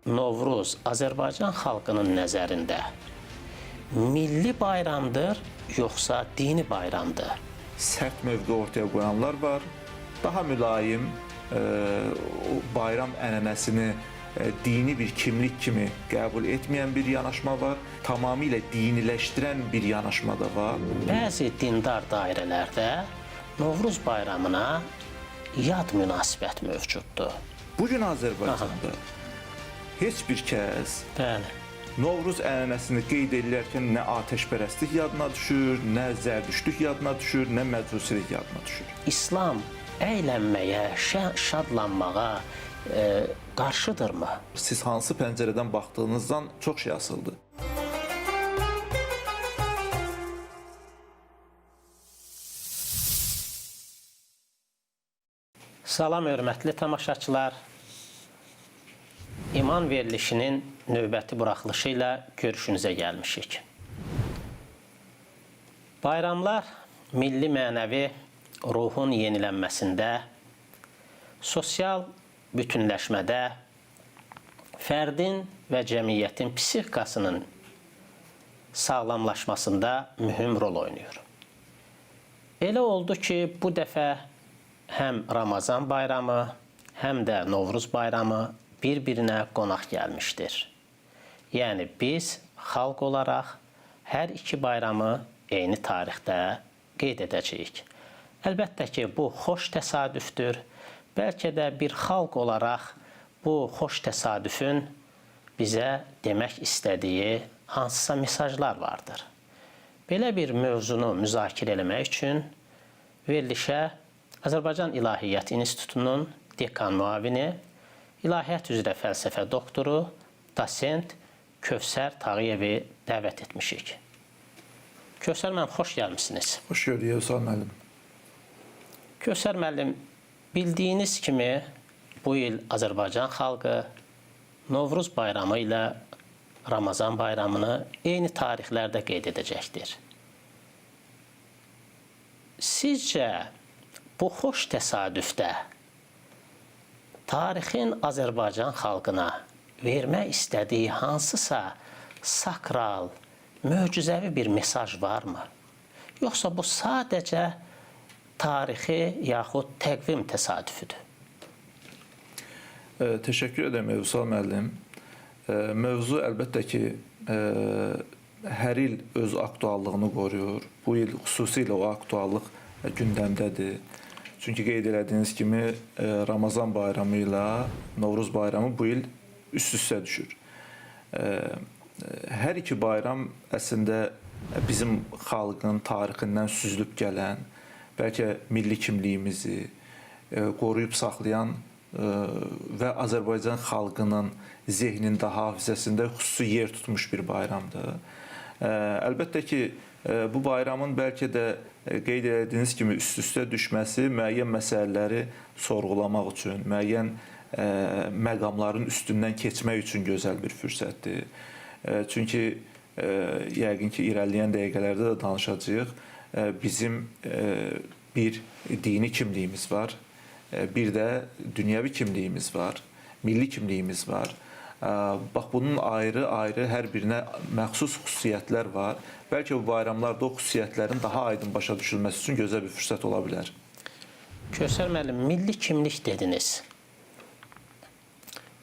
Novruz Azərbaycan xalqının nəzərində milli bayramdır, yoxsa dini bayramdır? Sərt mövqe ortaya qoyanlar var. Daha mülayim bayram ənənəsini dini bir kimlik kimi qəbul etməyən bir yanaşma var. Tamamilə diniləşdirən bir yanaşma da var. Bəzi dindar dairələrdə Novruz bayramına yad münasibət mövcuddur. Bugün Azərbaycanda heç bir kəs Novruz ənənəsini qeyd edilərkən nə atəşpərəstlik yadına düşür, nə zərdüştlük yadına düşür, nə məcusilik yadına düşür. İslam əylənməyə, şadlanmağa qarşıdırmı? Siz hansı pəncərədən baxdığınızdan çox şey asıldı. Salam, hörmətli tamaşaçılar. İman verilişinin növbəti buraxılışı ilə görüşünüzə gəlmişik. Bayramlar milli mənəvi ruhun yenilənməsində, sosial bütünləşmədə, fərdin və cəmiyyətin psixikasının sağlamlaşmasında mühüm rol oynayır. Elə oldu ki, bu dəfə həm Ramazan bayramı, həm də Novruz bayramı bir-birinə qonaq gəlmişdir. Yəni, biz xalq olaraq hər iki bayramı eyni tarixdə qeyd edəcəyik. Əlbəttə ki, bu xoş təsadüfdür. Bəlkə də bir xalq olaraq bu xoş təsadüfün bizə demək istədiyi hansısa mesajlar vardır. Belə bir mövzunu müzakirə eləmək üçün verilişə Azərbaycan İlahiyyat İnstitutunun dekan müavini, İlahiyyat üzrə fəlsəfə doktoru, dosent Kövsər Tağıyevi dəvət etmişik. Kövsər müəllim, xoş gəlmişsiniz. Xoş gördük, Evsal müəllim. Kövsər müəllim, bildiyiniz kimi bu il Azərbaycan xalqı Novruz bayramı ilə Ramazan bayramını eyni tarixlərdə qeyd edəcəkdir. Sizcə, bu xoş təsadüfdə tarixin Azərbaycan xalqına vermək istədiyi hansısa sakral, möcüzəvi bir mesaj varmı? Yoxsa bu sadəcə tarixi yaxud təqvim təsadüfüdür? Təşəkkür edirəm, Evsal müəllim. Mövzu əlbəttə ki, hər il öz aktuallığını qoruyur. Bu il xüsusilə o aktuallıq gündəmdədir. Çünki qeyd elədiyiniz kimi Ramazan bayramı ilə Novruz bayramı bu il üst-üstə düşür. Hər iki bayram əslində bizim xalqın tarixindən süzülüb gələn, bəlkə milli kimliyimizi qoruyub saxlayan və Azərbaycan xalqının zehnində, hafizəsində xüsusi yer tutmuş bir bayramdır. Əlbəttə ki, bu bayramın bəlkə də qeyd etdiyiniz kimi üst-üstə düşməsi müəyyən məsələləri sorğulamaq üçün, müəyyən məqamların üstündən keçmək üçün gözəl bir fürsətdir. Çünki yəqin ki, irəliləyən dəqiqələrdə də danışacağıq. Bizim bir dini kimliyimiz var, bir də dünyəvi kimliyimiz var, milli kimliyimiz var. Bax, bunun ayrı-ayrı hər birinə məxsus xüsusiyyətlər var. Bəlkə bu bayramlarda o xüsusiyyətlərin daha aydın başa düşülməsi üçün gözəl bir fürsət ola bilər. Kövsər müəllim, milli kimlik dediniz.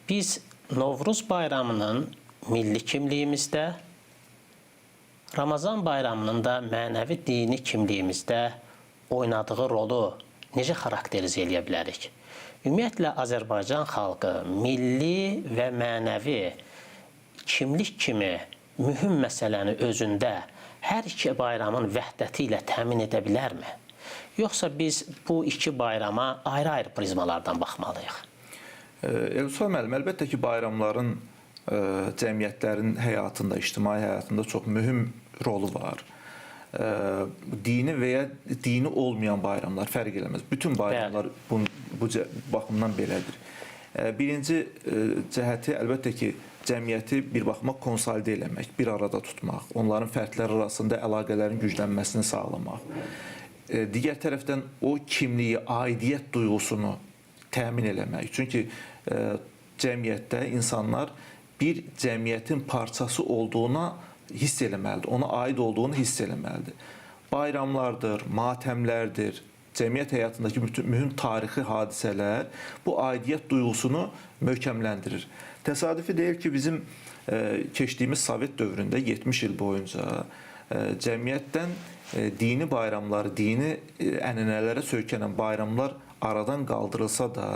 Biz Novruz bayramının milli kimliyimizdə, Ramazan bayramının da mənəvi dini kimliyimizdə oynadığı rolu necə xarakterizə edə bilərik? Ümumiyyətlə, Azərbaycan xalqı milli və mənəvi kimlik kimi mühüm məsələni özündə hər iki bayramın vəhdəti ilə təmin edə bilərmi? Yoxsa biz bu iki bayrama ayrı-ayrı prizmalardan baxmalıyıq? Elçin müəllim, əlbəttə ki, bayramların cəmiyyətlərin həyatında, ictimai həyatında çox mühüm rolu var. Dini və ya dini olmayan bayramlar fərq eləməz. Bütün bayramlar bu baxımdan belədir. Birinci cəhəti əlbəttə ki, cəmiyyəti bir baxıma konsolidə eləmək, bir arada tutmaq, onların fərdlər arasında əlaqələrin güclənməsini sağlamaq. Digər tərəfdən o kimliyi, aidiyyət duyğusunu təmin eləmək. Çünki cəmiyyətdə insanlar bir cəmiyyətin parçası olduğuna hiss eləməlidir, ona aid olduğunu hiss eləməlidir. Bayramlardır, matəmlərdir, cəmiyyət həyatındakı bütün mühüm tarixi hadisələr bu aidiyyət duyğusunu möhkəmləndirir. Təsadüfi deyil ki, bizim keçdiyimiz Sovet dövründə 70 il boyunca cəmiyyətdən dini bayramları, dini ənənələrə söykənən bayramlar aradan qaldırılsa da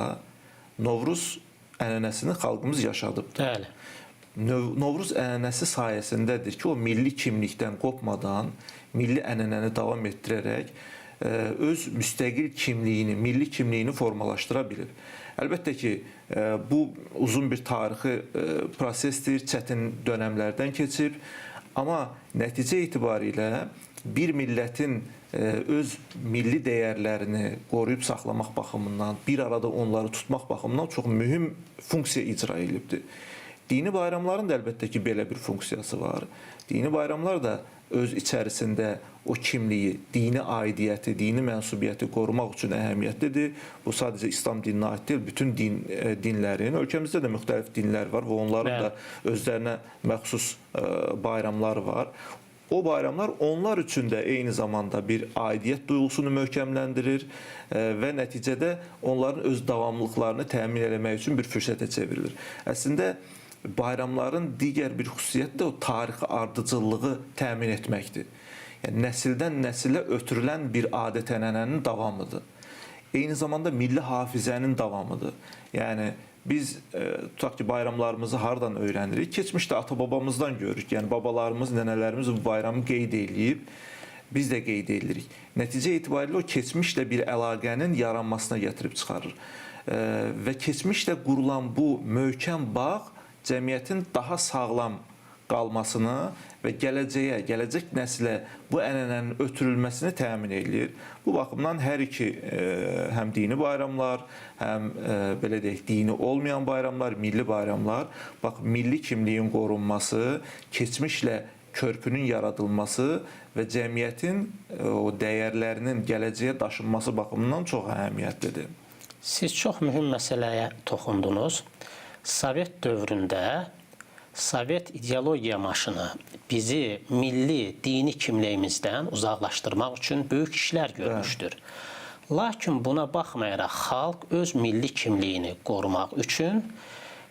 Novruz ənənəsini xalqımız yaşadıbdır. Bəli. Novruz ənənəsi sayəsindədir ki, o milli kimlikdən qopmadan, milli ənənəni davam etdirərək öz müstəqil kimliyini, milli kimliyini formalaşdıra bilir. Əlbəttə ki, bu uzun bir tarixi prosesdir, çətin dönəmlərdən keçib, amma nəticə itibarilə bir millətin öz milli dəyərlərini qoruyub saxlamaq baxımından, bir arada onları tutmaq baxımından çox mühüm funksiya icra edilibdir. Dini bayramların da əlbəttə ki, belə bir funksiyası var. Dini bayramlar da öz içərisində o kimliyi, dini aidiyyəti, dini mənsubiyyəti qorumaq üçün əhəmiyyətlidir. Bu sadəcə İslam dininə aid deyil, bütün dinlərin, ölkəmizdə də müxtəlif dinlər var və onların da özlərinə məxsus bayramları var. O bayramlar onlar üçün də eyni zamanda bir aidiyyət duyğusunu möhkəmləndirir və nəticədə onların öz davamlılıqlarını təmin etmək üçün bir fürsətə çevrilir. Əslində, bayramların digər bir xüsusiyyəti də o tarixi ardıcıllığı təmin etməkdir. Yəni, nəsildən nəsilə ötürülən bir adət-ənənənin davamıdır. Eyni zamanda milli hafizənin davamıdır. Yəni, biz tutaq ki, bayramlarımızı hardan öyrənirik? Keçmişdə ata-babamızdan görürük. Yəni, babalarımız, nənələrimiz bu bayramı qeyd edib, biz də qeyd edirik. Nəticə itibarilə o keçmişlə bir əlaqənin yaranmasına gətirib çıxarır. Və keçmişlə qurulan bu möhkəm bağ cəmiyyətin daha sağlam qalmasını və gələcək nəsilə bu ənənənin ötürülməsini təmin edir. Bu baxımdan hər iki həm dini bayramlar, həm belə deyək, dini olmayan bayramlar, milli bayramlar, bax, milli kimliyin qorunması, keçmişlə körpünün yaradılması və cəmiyyətin o dəyərlərinin gələcəyə daşınması baxımından çox əhəmiyyətlidir. Siz çox mühüm məsələyə toxundunuz. Sovet dövründə Sovet ideologiya maşını bizi milli, dini kimliyimizdən uzaqlaşdırmaq üçün böyük işlər görmüşdür. Lakin buna baxmayaraq xalq öz milli kimliyini qorumaq üçün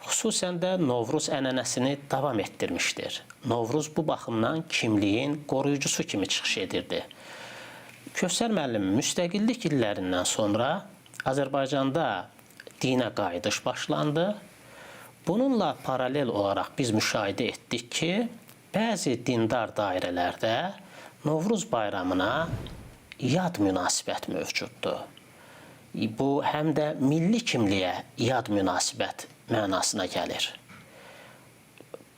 xüsusən də Novruz ənənəsini davam etdirmişdir. Novruz bu baxımdan kimliyin qoruyucusu kimi çıxış edirdi. Kövsər müəllim, müstəqillik illərindən sonra Azərbaycanda dinə qayıdış başlandı. Bununla paralel olaraq biz müşahidə etdik ki, bəzi dindar dairələrdə Novruz bayramına yad münasibət mövcuddur. Bu, həm də milli kimliyə yad münasibət mənasına gəlir.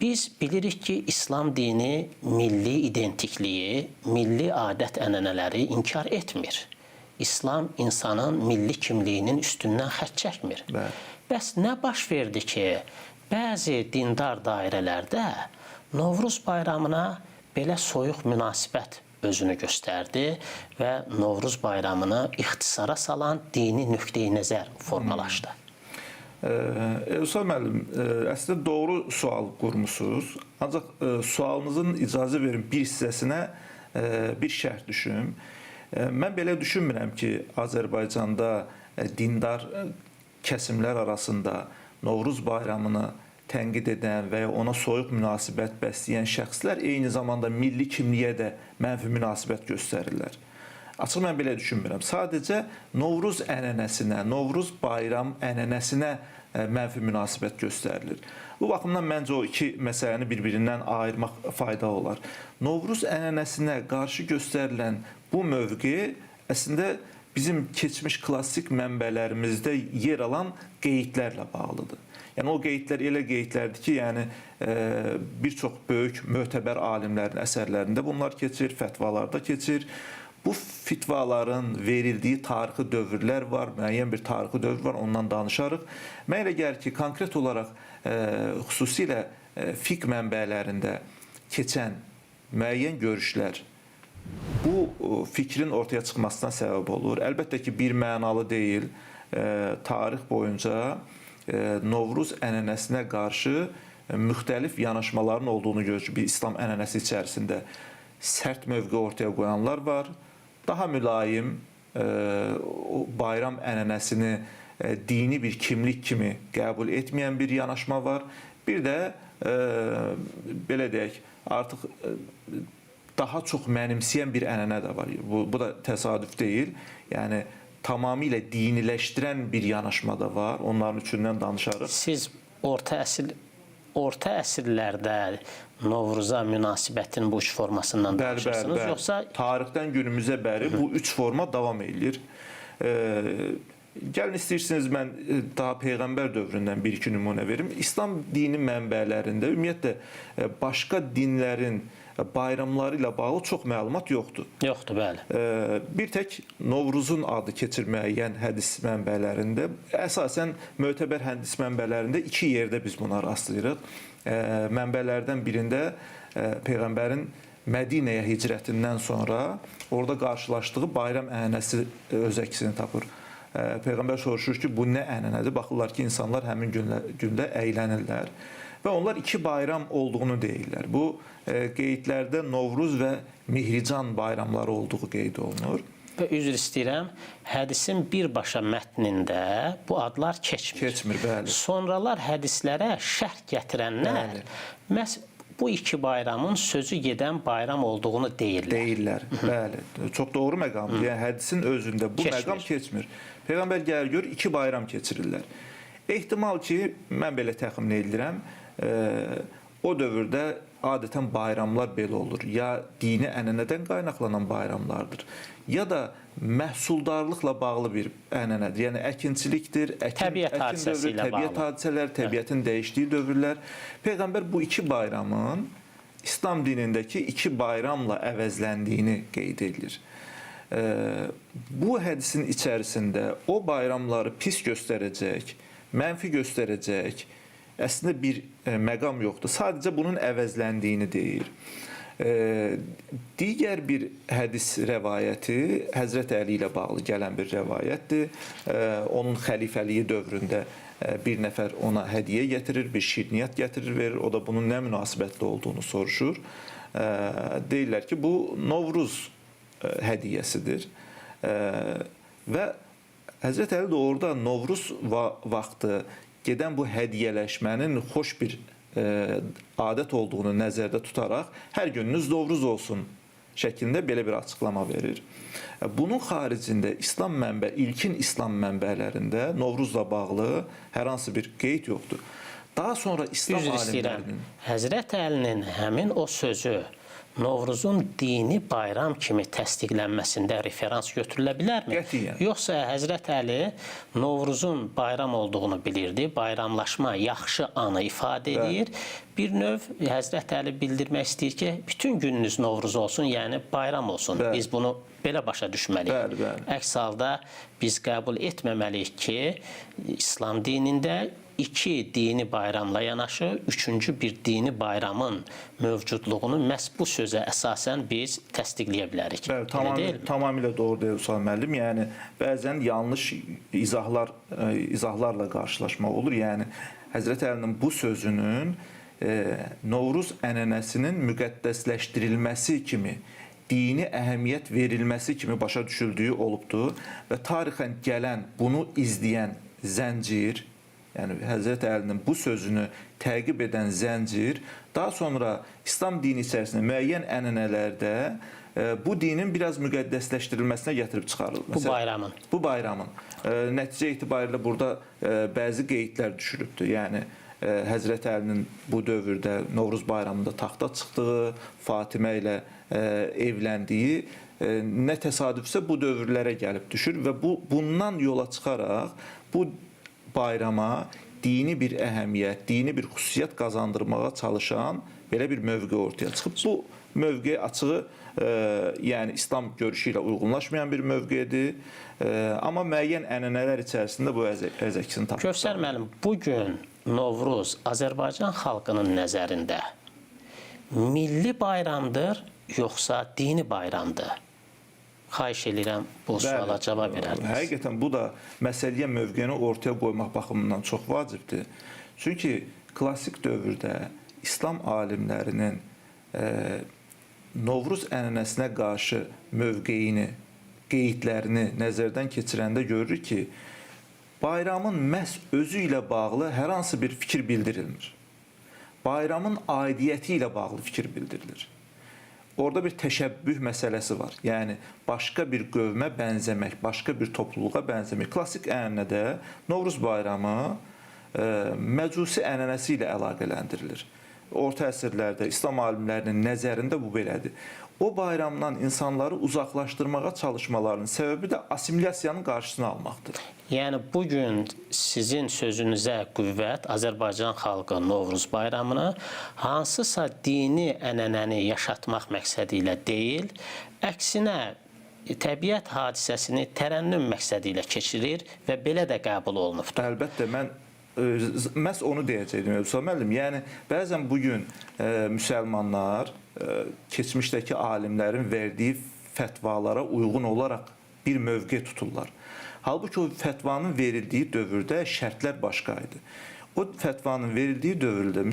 Biz bilirik ki, İslam dini milli identikliyi, milli adət-ənənələri inkar etmir. İslam insanın milli kimliyinin üstündən xətt çəkmir. Bəs nə baş verdi ki, bəzi dindar dairələrdə Novruz bayramına belə soyuq münasibət özünü göstərdi və Novruz bayramını ixtisara salan dini nöqteyi nəzər formalaşdı? Elsa müəllim, əslində doğru sual qurmusunuz. Ancaq sualınızın icazə verin bir hissəsinə bir şərh düşüm. Mən belə düşünmürəm ki, Azərbaycanda dindar kəsimlər arasında Novruz bayramını tənqid edən və ya ona soyuq münasibət bəsləyən şəxslər eyni zamanda milli kimliyə də mənfi münasibət göstərirlər. Açıq mən belə düşünmürəm. Sadəcə Novruz ənənəsinə, Novruz bayram ənənəsinə mənfi münasibət göstərilir. Bu baxımdan məncə o iki məsələni bir-birindən ayırmaq fayda olar. Novruz ənənəsinə qarşı göstərilən bu mövqe əslində bizim keçmiş klassik mənbələrimizdə yer alan qeydlərlə bağlıdır. Yəni o qeydlər elə qeydlərdir ki, yəni bir çox böyük mötəbər alimlərin əsərlərində bunlar keçir, fətvalarda keçir. Bu fitvaların verildiyi tarixi dövrlər var, müəyyən bir tarixi dövr var, ondan danışarıq. Mən elə gəlir ki, konkret olaraq xüsusilə fiqh mənbələrində keçən müəyyən görüşlər bu fikrin ortaya çıxmasına səbəb olur. Əlbəttə ki, bir mənalı deyil, tarix boyunca Novruz ənənəsinə qarşı müxtəlif yanaşmaların olduğunu görürük. Bir İslam ənənəsi içərisində sərt mövqe ortaya qoyanlar var. Daha mülayim bayram ənənəsini dini bir kimlik kimi qəbul etməyən bir yanaşma var. Bir də belə deyək, artıq daha çox mənimsəyən bir ənənə də var. Bu da təsadüf deyil. Yəni tamamilə diniləşdirən bir yanaşma da var. Onların üçündən danışarıq. Siz orta əsrlərdə Novruza münasibətin bu üç formasından danışırsınız, bəli. yoxsa Tarixdən günümüzə bəri bu üç forma davam edir. Gəlin istəyirsiniz, mən daha Peyğəmbər dövründən bir-iki nümunə verim. İslam dini mənbələrində ümumiyyətlə başqa dinlərin bayramları ilə bağlı çox məlumat yoxdur. Yoxdur, bəli. Bir tək Novruzun adı keçirməyən hədis mənbələrində, əsasən mötəbər hədis mənbələrində iki yerdə biz buna rastlayırıq. Mənbələrdən birində Peyğəmbərin Mədinəyə hicrətindən sonra orada qarşılaşdığı bayram ənənəsi öz əksini tapır. Peyğəmbər soruşur ki, bu nə ənənədir? Baxırlar ki, insanlar həmin gündə əylənirlər və onlar iki bayram olduğunu deyirlər. Bu qeydlərdə Novruz və Mihrican bayramları olduğu qeyd olunur. Və üzr istəyirəm, hədisin birbaşa mətnində bu adlar keçmir. Keçmir, bəli. Sonralar hədislərə şərh gətirənlər məhz bu iki bayramın sözü gedən bayram olduğunu deyirlər. Deyirlər, bəli. Çox doğru məqamdır. Yəni hədisin özündə bu məqam keçmir. Peyğəmbər gəlir gör, iki bayram keçirirlər. Ehtimal ki, mən belə təxmin edirəm, o dövrdə adətən bayramlar belə olur. Ya dini ənənədən qaynaqlanan bayramlardır, ya da məhsuldarlıqla bağlı bir ənənədir. Yəni əkinçilikdir, təbiət hadisəsi ilə bağlı. Təbiət hadisələr, təbiətin dəyişdiyi dövrlər. Peyğəmbər bu iki bayramın İslam dinindəki iki bayramla əvəzləndiyini qeyd edilir. Bu hədisin içərisində o bayramları pis göstərəcək, mənfi göstərəcək əslində bir məqam yoxdur. Sadəcə bunun əvəzləndiyini deyir. Digər bir hədis rəvayəti Həzrət Əli ilə bağlı gələn bir rəvayətdir. Onun xəlifəliyi dövründə bir nəfər ona hədiyyə gətirir, bir şirniyyat gətirir, verir. O da bunun nə münasibətli olduğunu soruşur. Deyirlər ki, bu Novruz hədiyyəsidir. Və Həzrət Əli də orada Novruz vaxtı gedən bu hədiyyələşmənin xoş bir adət olduğunu nəzərdə tutaraq hər gününüz Novruz olsun şəklində belə bir açıqlama verir. Bunun xaricində ilkin İslam mənbələrində Novruzla bağlı hər hansı bir qeyd yoxdur. Daha sonra İslam alimlərinin Həzrət Əlinin həmin o sözü Novruzun dini bayram kimi təsdiqlənməsində referans götürülə bilərmi? Qətiyyən. Yoxsa Həzrət Əli Novruzun bayram olduğunu bilirdi, bayramlaşma yaxşı anı ifadə edir. Bir növ Həzrət Əli bildirmək istəyir ki, bütün gününüz Novruz olsun, yəni bayram olsun. Bəli. Biz bunu belə başa düşməliyik. Bəli. Əks halda biz qəbul etməməliyik ki, İslam dinində iki dini bayramla yanaşı, üçüncü bir dini bayramın mövcudluğunu məhz bu sözə əsasən biz təsdiqləyə bilərik. Bəli, tamamilə doğru deyil Hüseyn müəllim. Yəni bəzən yanlış izahlarla qarşılaşmaq olur. Yəni Həzrət Əlinin bu sözünün Novruz ənənəsinin müqəddəsləşdirilməsi kimi, dini əhəmiyyət verilməsi kimi başa düşüldüyü olubdur və tarixən gələn, bunu izləyən zəncir, yəni Həzrət Əlinin bu sözünü təqib edən zəncir, daha sonra İslam dini içərisində müəyyən ənənələrdə bu dinin biraz müqəddəsləşdirilməsinə gətirib çıxarılır. Bu bayramın. Nəticə etibarilə burada bəzi qeydlər düşürübdür. Yəni Həzrət Əlinin bu dövrdə Novruz bayramında taxta çıxdığı, Fatimə ilə evləndiyi nə təsadüfsə bu dövrlərə gəlib düşür və bundan yola çıxaraq bu bayrama dini bir əhəmiyyət, dini bir xüsusiyyət qazandırmağa çalışan belə bir mövqe ortaya çıxıb. Bu mövqe açığı, yəni İslam görüşü ilə uyğunlaşmayan bir mövqedir. Amma müəyyən ənənələr içərisində bu öz əksini tapır. Kövsər müəllim, bugün Novruz Azərbaycan xalqının nəzərində milli bayramdır, yoxsa dini bayramdır? Xahiş edirəm bu suala cavab verərdiniz. Həqiqətən bu da məsələyə mövqeyini ortaya qoymaq baxımından çox vacibdir. Çünki klassik dövrdə İslam alimlərinin Novruz ənənəsinə qarşı mövqeyini, qeydlərini nəzərdən keçirəndə görürük ki, bayramın məhz özü ilə bağlı hər hansı bir fikir bildirilmir. Bayramın aidiyyəti ilə bağlı fikir bildirilir. Orada bir təşəbbüh məsələsi var. Yəni, başqa bir qövmə bənzəmək, başqa bir topluluğa bənzəmək. Klassik ənənədə Novruz bayramı məcusi ənənəsi ilə əlaqələndirilir. Orta əsrlərdə İslam alimlərinin nəzərində bu belədir. O bayramdan insanları uzaqlaşdırmağa çalışmalarının səbəbi də assimilyasiyanın qarşısını almaqdır. Yəni, bugün sizin sözünüzə qüvvət Azərbaycan xalqı Novruz bayramını hansısa dini ənənəni yaşatmaq məqsədi ilə deyil, əksinə təbiət hadisəsini tərənnüm məqsədi ilə keçirir və belə də qəbul olunubdur. Əlbəttə, mən məhz onu deyəcəkdim, Əlbəttə müəllim. Yəni, bəzən bugün müsəlmanlar keçmişdəki alimlərin verdiyi fətvalara uyğun olaraq bir mövqe tuturlar. Halbuki o fətvanın verildiyi dövrdə şərtlər başqa idi. O fətvanın verildiyi dövrdə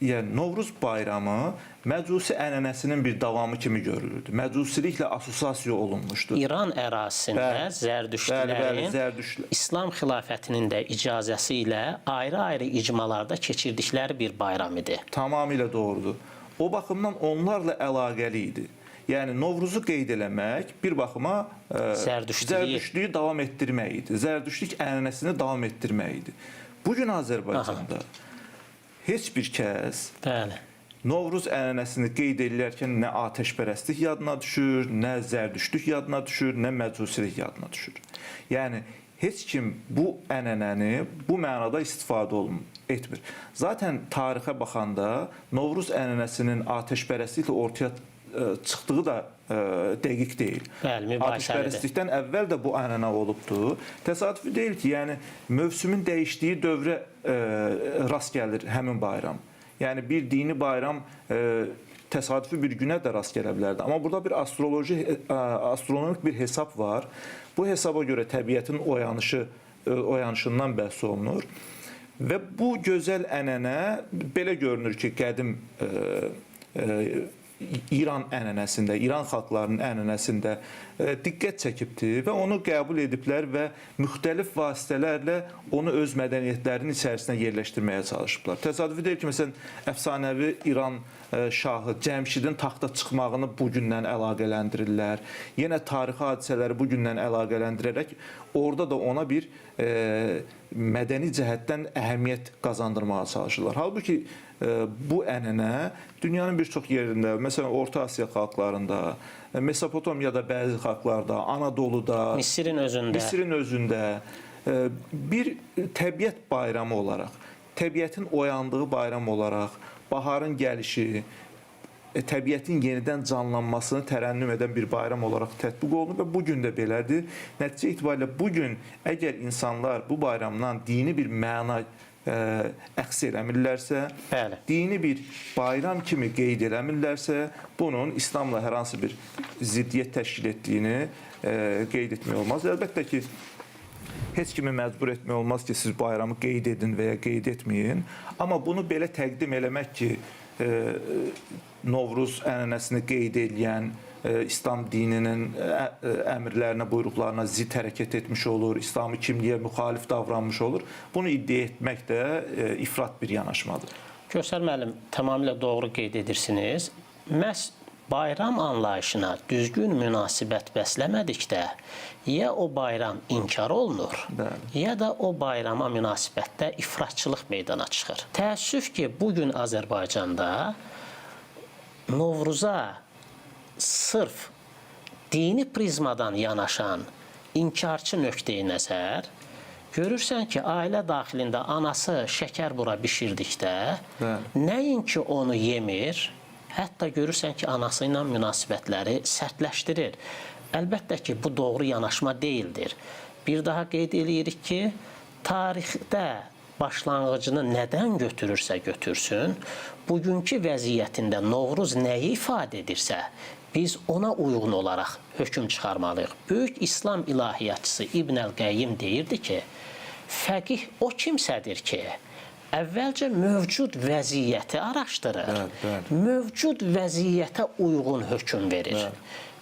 yəni Novruz bayramı məcusi ənənəsinin bir davamı kimi görülürdü. Məcusiliklə assosiasiya olunmuşdu. İran ərazisində zərdüştlərin İslam xilafətinin də icazəsi ilə ayrı-ayrı icmalarda keçirdikləri bir bayram idi. Tamamilə doğrudur. O baxımdan onlarla əlaqəli idi. Yəni, Novruzu qeyd eləmək bir baxıma zərdüştlüyü davam etdirmək idi. Zərdüştlük ənənəsini davam etdirmək idi. Bugün Azərbaycanda heç bir kəs Novruz ənənəsini qeyd edilərkən nə atəşpərəstlik yadına düşür, nə zərdüştlük yadına düşür, nə məcusilik yadına düşür. Yəni, heç kim bu ənənəni bu mənada istifadə etmir. Zaten tarixə baxanda Novruz ənənəsinin atəşpərəstliklə ortaya çıxdığı da dəqiq deyil. Atəşpərəstlikdən əvvəl də bu ənənə olubdur. Təsadüfi deyil ki, yəni mövsümün dəyişdiyi dövrə rast gəlir həmin bayram. Yəni bir dini bayram təsadüfi bir günə də rast gələ bilərdi. Amma burada bir astronomik bir hesab var. Bu hesaba görə təbiətin oyanışından bəhs olunur. Və bu gözəl ənənə belə görünür ki, qədim İran ənənəsində, İran xalqlarının ənənəsində diqqət çəkibdir və onu qəbul ediblər və müxtəlif vasitələrlə onu öz mədəniyyətlərinin içərisinə yerləşdirməyə çalışıblar. Təsadüfi deyil ki, məsələn, əfsanəvi İran şahı Cəmşidin taxta çıxmağını bugündən əlaqələndirirlər. Yenə tarixi hadisələri bugündən əlaqələndirərək orada da ona bir mədəni cəhətdən əhəmiyyət qazandırmağa çalışırlar. Halbuki bu ənənə dünyanın bir çox yerində, məsələn, Orta Asiya xalqlarında, Mesopotamiyada bəzi xalqlarda, Anadoluda, Misirin özündə bir təbiət bayramı olaraq, təbiətin oyandığı bayram olaraq, baharın gəlişi, təbiətin yenidən canlanmasını tərənnüm edən bir bayram olaraq tətbiq olunur və bugün də belədir. Nəticə itibarilə bugün əgər insanlar bu bayramdan dini bir məna əks eləmirlərsə, dini bir bayram kimi qeyd eləmirlərsə, bunun İslamla hər hansı bir ziddiyyət təşkil etdiyini qeyd etmək olmaz. Əlbəttə ki, heç kimi məcbur etmək olmaz ki, siz bayramı qeyd edin və ya qeyd etməyin. Amma bunu belə təqdim eləmək ki, Novruz ənənəsini qeyd edən İslam dininin əmrlərinə, buyruqlarına zid hərəkət etmiş olur, İslami kimliyə müxalif davranmış olur. Bunu iddia etmək də ifrat bir yanaşmadır. Göstər müəllim, tamamilə doğru qeyd edirsiniz. Məhz bayram anlayışına düzgün münasibət bəsləmədikdə ya o bayram inkar olunur, ya da o bayrama münasibətdə ifratçılıq meydana çıxır. Təəssüf ki, bugün Azərbaycanda Novruza sırf dini prizmadan yanaşan inkarçı nöqteyi nəzər, görürsən ki, ailə daxilində anası şəkər bura bişirdikdə, nəinki onu yemir, hətta görürsən ki, anası ilə münasibətləri sərtləşdirir. Əlbəttə ki, bu doğru yanaşma deyildir. Bir daha qeyd edirik ki, tarixdə başlanğıcını nədən götürürsə götürsün, bugünkü vəziyyətində Novruz nəyi ifadə edirsə, biz ona uyğun olaraq hökm çıxarmalıyıq. Böyük İslam ilahiyyatçısı İbn Əl-Qəyyim deyirdi ki, fəqih o kimsədir ki, əvvəlcə mövcud vəziyyəti araşdırır, mövcud vəziyyətə uyğun hökm verir.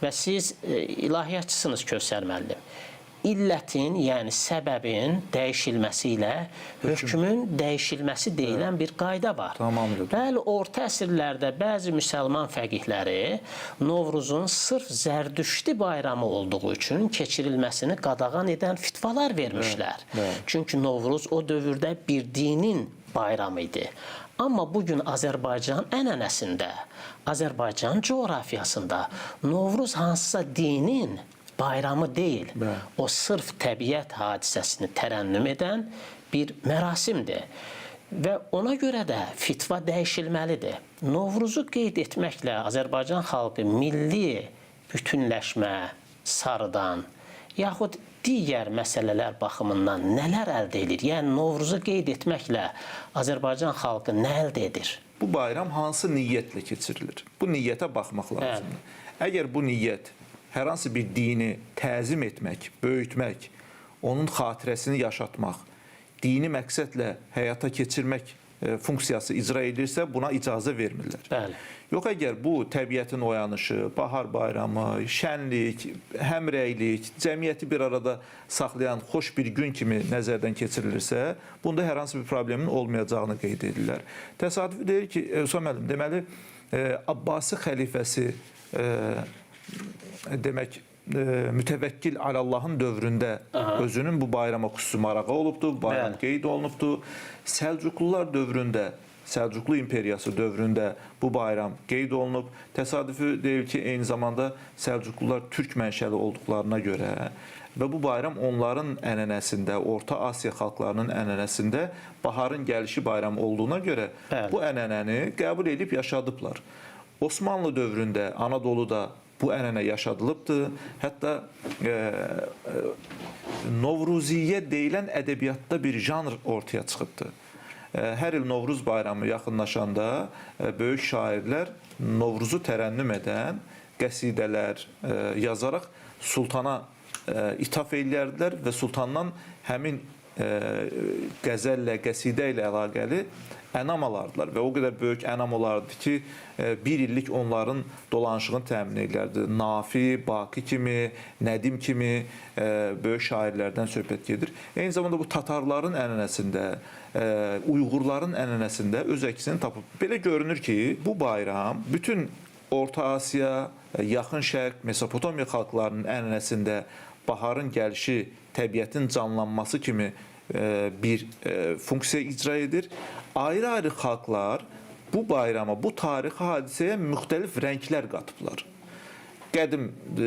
Və siz ilahiyyatçısınız Kövsər müəllim. İllətin, yəni səbəbin dəyişilməsi ilə hökmün dəyişilməsi deyilən bir qayda var. Tamamdır. Bəli, orta əsrlərdə bəzi müsəlman fəqihləri Novruzun sırf zərdüşti bayramı olduğu üçün keçirilməsini qadağan edən fitvalar vermişlər. Çünki Novruz o dövrdə bir dinin bayramı idi. Amma bugün Azərbaycan ənənəsində, Azərbaycan coğrafiyasında Novruz hansısa dinin bayramı deyil. O sırf təbiət hadisəsini tərənnüm edən bir mərasimdir. Və ona görə də fitva dəyişilməlidir. Novruzu qeyd etməklə Azərbaycan xalqı milli bütünləşmə, sarıdan, yaxud digər məsələlər baxımından nələr əldə edir? Yəni, Novruzu qeyd etməklə Azərbaycan xalqı nə əldə edir? Bu bayram hansı niyyətlə keçirilir? Bu niyyətə baxmaq lazımdır. Əgər bu niyyət hər hansı bir dini təzim etmək, böyütmək, onun xatirəsini yaşatmaq, dini məqsədlə həyata keçirmək funksiyası icra edilirsə, buna icazə vermirlər. Bəli. Yox, əgər bu təbiətin oyanışı, bahar bayramı, şənlik, həmrəylik, cəmiyyəti bir arada saxlayan xoş bir gün kimi nəzərdən keçirilirsə, bunda hər hansı bir problemin olmayacağını qeyd edirlər. Təsadüf deyir ki, Hüsam müəllim, deməli, Abbasi xəlifəsi demək, mütəvəkkil Allahın dövründə özünün bu bayrama xüsusi marağı olubdur, bayram qeyd olunubdur. Səlcuqlular dövründə, Səlcuqlu imperiyası dövründə bu bayram qeyd olunub. Təsadüfü deyil ki, eyni zamanda Səlcuqlular türk mənşəli olduqlarına görə və bu bayram onların ənənəsində, Orta Asiya xalqlarının ənənəsində baharın gəlişi bayram olduğuna görə bu ənənəni qəbul edib yaşadıblar. Osmanlı dövründə Anadoluda bu ənənə yaşadılıbdır. Hətta Novruziyyə deyilən ədəbiyyatda bir janr ortaya çıxıbdır. Hər il Novruz bayramı yaxınlaşanda böyük şairlər Novruzu tərənnüm edən qəsidələr yazaraq sultana ithaf eləyərdilər və sultandan həmin qəzəllə, qəsidə ilə əlaqəli ənam alardılar və o qədər böyük ənam olardı ki, bir illik onların dolanışığını təmin edirlərdi. Nafi, Baqi kimi, Nədim kimi böyük şairlərdən söhbət gedir. Eyni zamanda bu Tatarların ənənəsində, Uyğurların ənənəsində öz əksini tapıb. Belə görünür ki, bu bayram bütün Orta Asiya, Yaxın Şərq, Mesopotamiya xalqlarının ənənəsində baharın gəlişi, təbiətin canlanması kimi bir funksiya icra edir. Ayrı-ayrı xalqlar bu bayrama, bu tarixi hadisəyə müxtəlif rənglər qatıblar. Qədim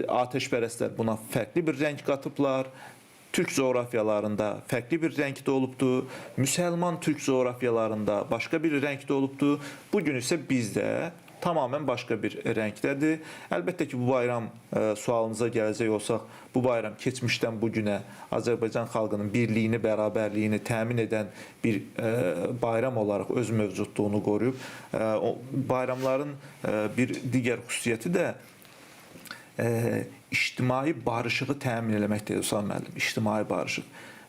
atəşpərəstlər buna fərqli bir rəng qatıblar. Türk coğrafiyalarında fərqli bir rəngdə olubdur. Müsəlman Türk coğrafiyalarında başqa bir rəngdə olubdur. Bugün isə bizdə tamamən başqa bir rəngdədir. Əlbəttə ki, bu bayram sualınıza gələcək olsaq, bu bayram keçmişdən bugünə Azərbaycan xalqının birliyini, bərabərliyini təmin edən bir bayram olaraq öz mövcudluğunu qoruyub. Bayramların bir digər xüsusiyyəti də ictimai barışığı təmin eləməkdir, Hüsam müəllim, ictimai barışıq.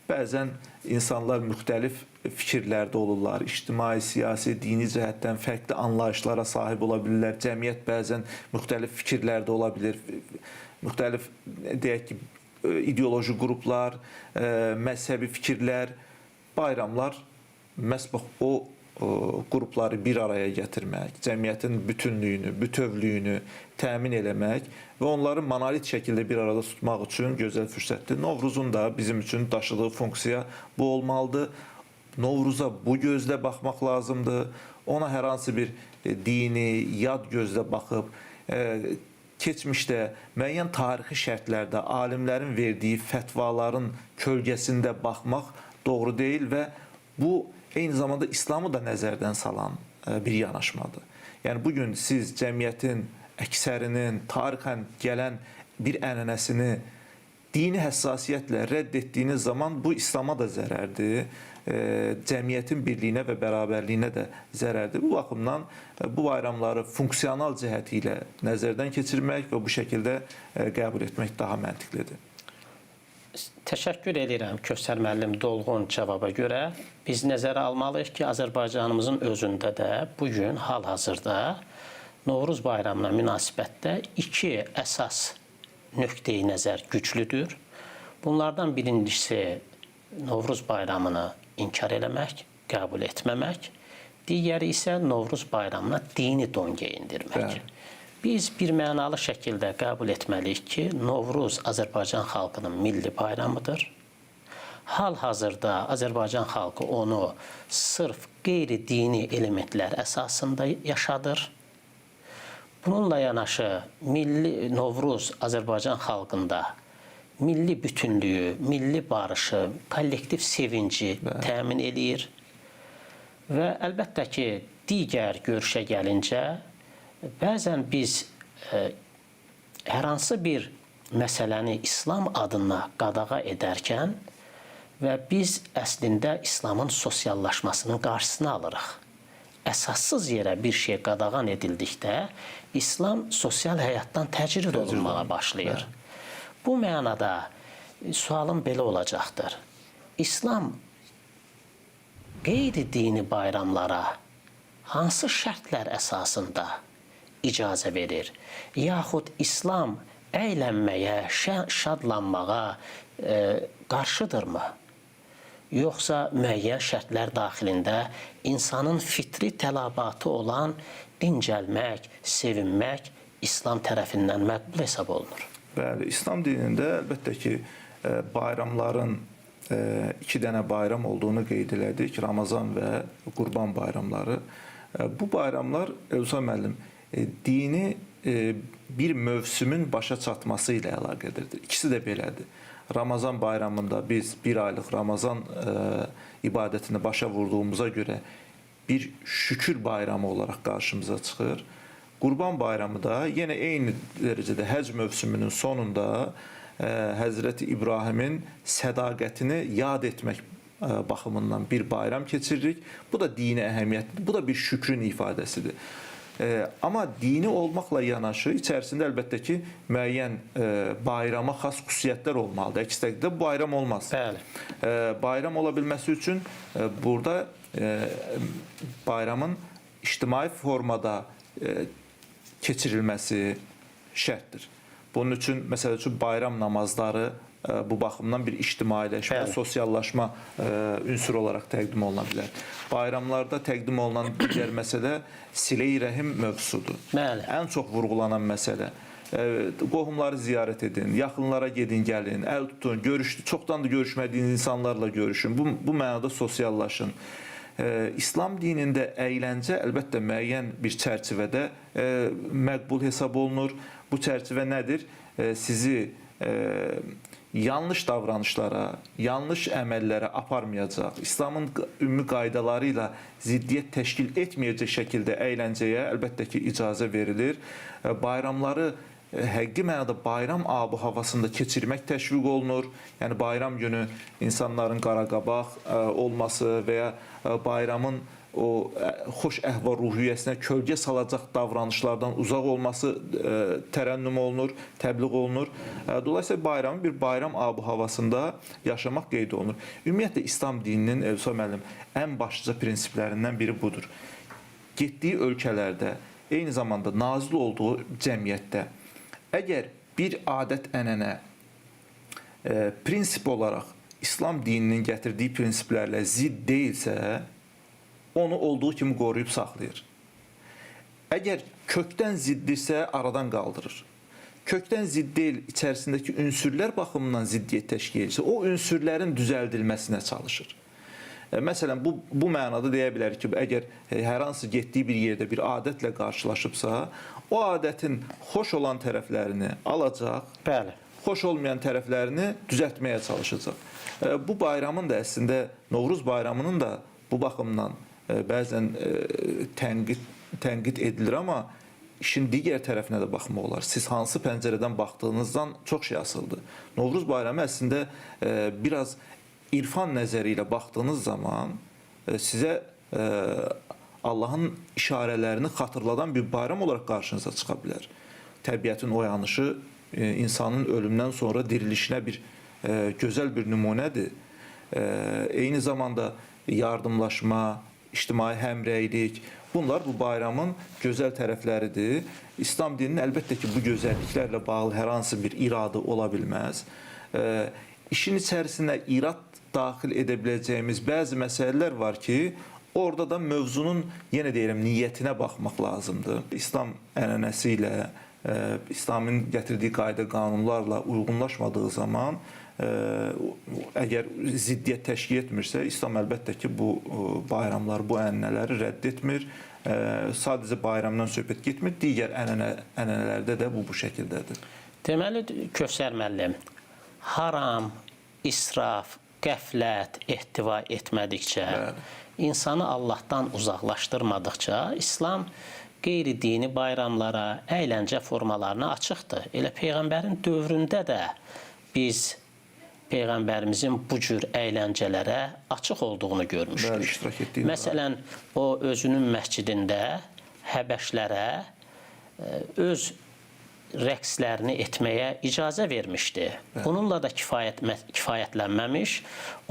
Bəzən insanlar müxtəlif fikirlərdə olurlar, ictimai, siyasi, dini cəhətdən fərqli anlayışlara sahib ola bilirlər. Cəmiyyət bəzən müxtəlif fikirlərdə ola bilir. Müxtəlif, deyək ki, ideoloji qruplar, məzhəbi fikirlər, bayramlar məhz o qrupları bir araya gətirmək, cəmiyyətin bütünlüyünü, bütövlüyünü təmin eləmək və onları monolit şəkildə bir arada tutmaq üçün gözəl fürsətdir. Novruzun da bizim üçün daşıdığı funksiya bu olmalıdır. Novruza bu gözlə baxmaq lazımdır. Ona hər hansı bir dini, yad gözlə baxıb, keçmişdə müəyyən tarixi şərtlərdə alimlərin verdiyi fətvaların kölgəsində baxmaq doğru deyil və bu eyni zamanda İslamı da nəzərdən salan bir yanaşmadır. Yəni, bugün siz cəmiyyətin əksərinin tarixən gələn bir ənənəsini dini həssasiyyətlə rədd etdiyiniz zaman bu İslama da zərərdir, cəmiyyətin birliyinə və bərabərliyinə də zərərdir. Bu baxımdan bu bayramları funksional cəhəti ilə nəzərdən keçirmək və bu şəkildə qəbul etmək daha məntiqlidir. Təşəkkür edirəm Kövsər müəllim dolğun cavaba görə. Biz nəzərə almalıyıq ki, Azərbaycanımızın özündə də bugün hal-hazırda Novruz bayramına münasibətdə iki əsas nöqteyi nəzər güclüdür. Bunlardan birincisi Novruz bayramını inkar eləmək, qəbul etməmək. Digəri isə Novruz bayramına dini don geyindirmək. Biz bir mənalı şəkildə qəbul etməliyik ki, Novruz Azərbaycan xalqının milli bayramıdır. Hal-hazırda Azərbaycan xalqı onu sırf qeyri-dini elementlər əsasında yaşadır. Bununla yanaşı Novruz Azərbaycan xalqında milli bütünlüyü, milli barışı, kollektiv sevinci təmin eləyir. Və əlbəttə ki, digər görüşə gəlincə, bəzən biz hər hansı bir məsələni İslam adına qadağa edərkən və biz əslində İslamın sosiallaşmasının qarşısını alırıq. Əsassız yerə bir şey qadağan edildikdə İslam sosial həyatdan təcrid olunmağa başlayır. Bu mənada sualım belə olacaqdır. İslam qeyri-dini bayramlara hansı şərtlər əsasında icazə verir? Yaxud İslam əylənməyə, şadlanmağa qarşıdırmı? Yoxsa müəyyən şərtlər daxilində insanın fitri tələbatı olan dincəlmək, sevinmək İslam tərəfindən məqbul hesab olunur? Bəli, İslam dinində əlbəttə ki, bayramların iki dənə bayram olduğunu qeyd elədik, Ramazan və Qurban bayramları. Bu bayramlar, Elsan müəllim, dini bir mövsümün başa çatması ilə əlaqədirdir. İkisi də belədir. Ramazan bayramında biz bir aylıq Ramazan ibadətini başa vurduğumuza görə bir şükür bayramı olaraq qarşımıza çıxır. Qurban bayramı da yenə eyni dərəcədə həcc mövsümünün sonunda Həzrəti İbrahimin sədaqətini yad etmək baxımından bir bayram keçiririk. Bu da dini əhəmiyyətlidir. Bu da bir şükrün ifadəsidir. Amma dini olmaqla yanaşı içərisində əlbəttə ki, müəyyən bayrama xas xüsusiyyətlər olmalıdır. Əks təqdirdə bu bayram olmaz. Bəli. Bayram ola bilməsi üçün burada bayramın ictimai formada keçirilməsi şərtdir. Bunun üçün, məsəl üçün, bayram namazları bu baxımdan bir ictimailəşmə, sosiallaşma ünsürü olaraq təqdim oluna bilər. Bayramlarda təqdim olunan digər məsələ silə-i rəhim mövzusudur. Bəli. Ən çox vurğulanan məsələ. Qohumları ziyarət edin, yaxınlara gedin, gəlin, əl tutun, çoxdan da görüşmədiyiniz insanlarla görüşün. Bu mənada sosiallaşın. İslam dinində əyləncə əlbəttə müəyyən bir çərçivədə məqbul hesab olunur. Bu çərçivə nədir? Sizi yanlış davranışlara, yanlış əməllərə aparmayacaq, İslamın ümumi qaydaları ilə ziddiyyət təşkil etməyəcək şəkildə əyləncəyə əlbəttə ki, icazə verilir. Bayramları həqiqi mənada bayram ab-ı havasında keçirmək təşviq olunur. Yəni bayram günü insanların qaraqabaq olması və ya bayramın o xoş əhval-ruhiyyəsinə kölgə salacaq davranışlardan uzaq olması tərənnüm olunur, təbliğ olunur. Dolayısıyla bayramın bir bayram ab-ı havasında yaşamaq qeyd olunur. Ümumiyyətlə İslam dininin, Elsa müəllim, ən başlıca prinsiplərindən biri budur. Getdiyi ölkələrdə, eyni zamanda nazil olduğu cəmiyyətdə əgər bir adət-ənənə prinsip olaraq İslam dininin gətirdiyi prinsiplərlə zidd deyilsə, onu olduğu kimi qoruyub saxlayır. Əgər kökdən ziddirsə, aradan qaldırır. Kökdən zidd deyil, içərisindəki ünsürlər baxımından ziddiyyət təşkil edirsə, o ünsürlərin düzəldilməsinə çalışır. Məsələn, bu mənada deyə bilərik ki, əgər hər hansı getdiyi bir yerdə bir adətlə qarşılaşıbsa, o adətin xoş olan tərəflərini alacaq, xoş olmayan tərəflərini düzəltməyə çalışacaq. Bu bayramın da əslində, Novruz bayramının da bu baxımdan bəzən tənqid edilir, amma işin digər tərəfinə də baxmaq olar. Siz hansı pəncərədən baxdığınızdan çox şey asılıdır. Novruz bayramı əslində biraz irfan nəzəri ilə baxdığınız zaman sizə Allahın işarələrini xatırladan bir bayram olaraq qarşınıza çıxa bilər. Təbiətin oyanışı insanın ölümdən sonra dirilişinə bir gözəl bir nümunədir. Eyni zamanda yardımlaşma, ictimai həmrəylik, bunlar bu bayramın gözəl tərəfləridir. İslam dininin əlbəttə ki, bu gözəlliklərlə bağlı hər hansı bir iradı ola bilməz. İşin içərisinə irad daxil edə biləcəyimiz bəzi məsələlər var ki, orada da mövzunun, yenə deyirəm, niyyətinə baxmaq lazımdır. İslam ənənəsi ilə, İslamın gətirdiyi qayda qanunlarla uyğunlaşmadığı zaman, əgər ziddiyyət təşkil etmirsə, İslam əlbəttə ki, bu bayramları, bu ənənələri rədd etmir. Sadəcə bayramdan söhbət getmir, digər ənənələrdə də bu şəkildədir. Deməli, Kövsər müəllim, haram, israf, qəflət, ehtiva etmədikcə, insanı Allahdan uzaqlaşdırmadıqca, İslam qeyri-dini bayramlara, əyləncə formalarına açıqdır. Elə Peyğəmbərin dövründə də biz Peyğəmbərimizin bu cür əyləncələrə açıq olduğunu görmüşdük. Məsələn, o özünün məscidində Həbəşlərə öz rəqslərini etməyə icazə vermişdi. Bununla da kifayətlənməmiş,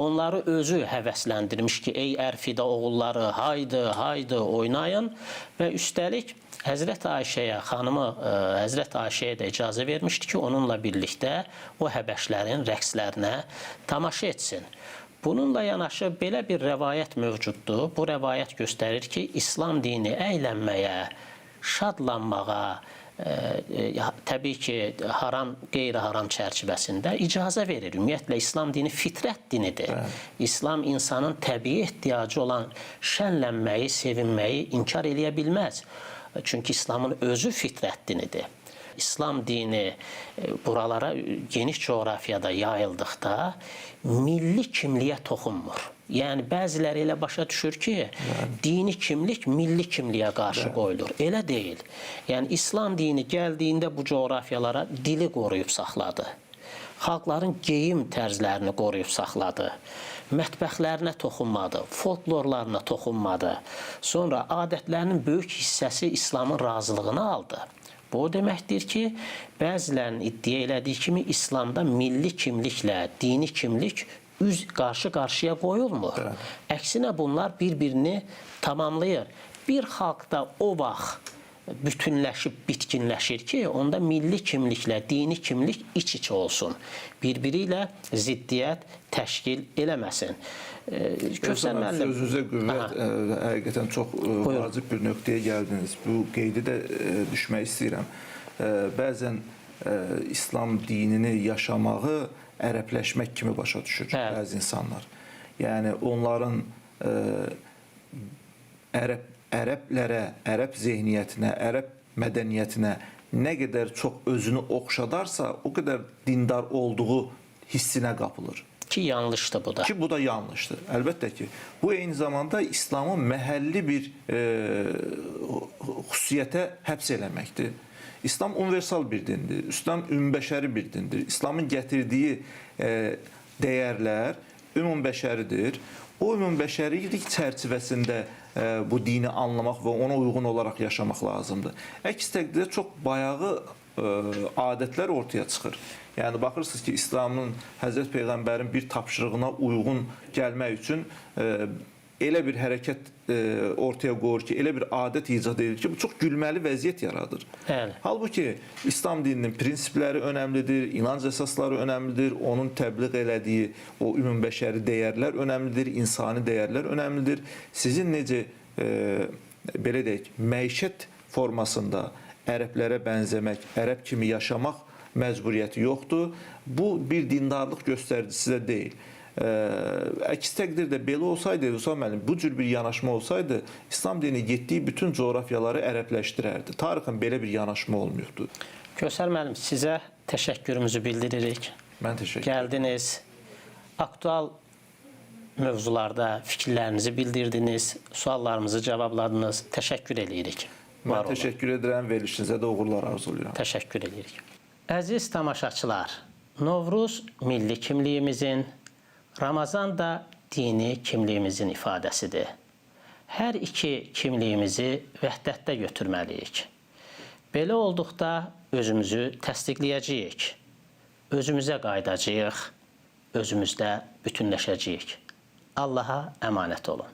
onları özü həvəsləndirmiş ki, ey Ərfidə oğulları, haydı, oynayın və üstəlik Həzrət Ayşəyə, xanımı Həzrət Ayşəyə də icazə vermişdi ki, onunla birlikdə o Həbəşlərin rəqslərinə tamaşa etsin. Bununla yanaşı belə bir rəvayət mövcuddur. Bu rəvayət göstərir ki, İslam dini əylənməyə, şadlanmağa, təbii ki, haram, qeyri-haram çərçivəsində icazə verir. Ümumiyyətlə, İslam dini fitrət dinidir. İslam insanın təbii ehtiyacı olan şənlənməyi, sevinməyi inkar eləyə bilməz. Çünki İslamın özü fitrət dinidir. İslam dini buralara geniş coğrafiyada yayıldıqda milli kimliyə toxunmur. Yəni, bəziləri elə başa düşür ki, dini kimlik milli kimliyə qarşı qoyulur. Elə deyil. Yəni, İslam dini gəldiyində bu coğrafiyalara dili qoruyub saxladı. Xalqların geyim tərzlərini qoruyub saxladı. Mətbəxlərinə toxunmadı, folklorlarına toxunmadı. Sonra adətlərinin böyük hissəsi İslamın razılığını aldı. Bu o deməkdir ki, bəzilərinin iddia elədiyi kimi İslamda milli kimliklə dini kimlik qarşı-qarşıya qoyulmur. Əksinə bunlar bir-birini tamamlayır. Bir xalqda o vaxt bütünləşib, bitkinləşir ki, onda milli kimliklə dini kimlik iç-içə olsun. Bir-biri ilə ziddiyyət təşkil eləməsin. Kövsər müəllim. Sözünüzə qüvvət, həqiqətən çox vacib bir nöqtəyə gəldiniz. Bu qeydi də düşmək istəyirəm. Bəzən İslam dinini yaşamağı ərəbləşmək kimi başa düşür bəzi insanlar. Yəni, onların ərəblərə, ərəb zehniyyətinə, ərəb mədəniyyətinə nə qədər çox özünü oxşadarsa, o qədər dindar olduğu hissinə qapılır. Ki, yanlışdır bu da. Ki, bu da yanlışdır. Əlbəttə ki, bu eyni zamanda İslamın məhəlli bir xüsusiyyətə həbs eləməkdir. İslam universal bir dindir. İslam ümumbəşəri bir dindir. İslamın gətirdiyi dəyərlər ümumbəşəridir. O ümumbəşərilik çərçivəsində bu dini anlamaq və ona uyğun olaraq yaşamaq lazımdır. Əks təqdirdə çox bayağı adətlər ortaya çıxır. Yəni, baxırsınız ki, İslamın, Həzrət Peyğəmbərin bir tapşırığına uyğun gəlmək üçün elə bir hərəkət ortaya qoyur ki, elə bir adət icad edir ki, bu çox gülməli vəziyyət yaradır. Halbuki İslam dininin prinsipləri önəmlidir, inanc əsasları önəmlidir, onun təbliğ elədiyi o ümumbəşəri dəyərlər önəmlidir, insani dəyərlər önəmlidir. Sizin necə, belə deyək, məişət formasında ərəblərə bənzəmək, ərəb kimi yaşamaq məcburiyyəti yoxdur. Bu, bir dindarlıq göstəricisi də deyil. Əks təqdirdə belə olsaydı, Vüsal müəllim, bu cür bir yanaşma olsaydı, İslam dini getdiyi bütün coğrafiyaları ərəbləşdirərdi. Tarixən belə bir yanaşma olmuyubdur. Kövsər müəllim, sizə təşəkkürümüzü bildiririk. Mən təşəkkür ederim. Gəldiniz, aktual mövzularda fikirlərinizi bildirdiniz, suallarımızı cavabladınız. Təşəkkür edirik. Mən olun. təşəkkür edirəm, verilişinizə də uğurlar arzulayıram. Təşəkkür edirik. Əziz tamaşaçılar, Novruz milli kimliyimizin, Ramazan da dini kimliyimizin ifadəsidir. Hər iki kimliyimizi vəhdətdə götürməliyik. Belə olduqda özümüzü təsdiqləyəcəyik, özümüzə qayıdacağıq, özümüzdə bütünləşəcəyik. Allaha əmanət olun.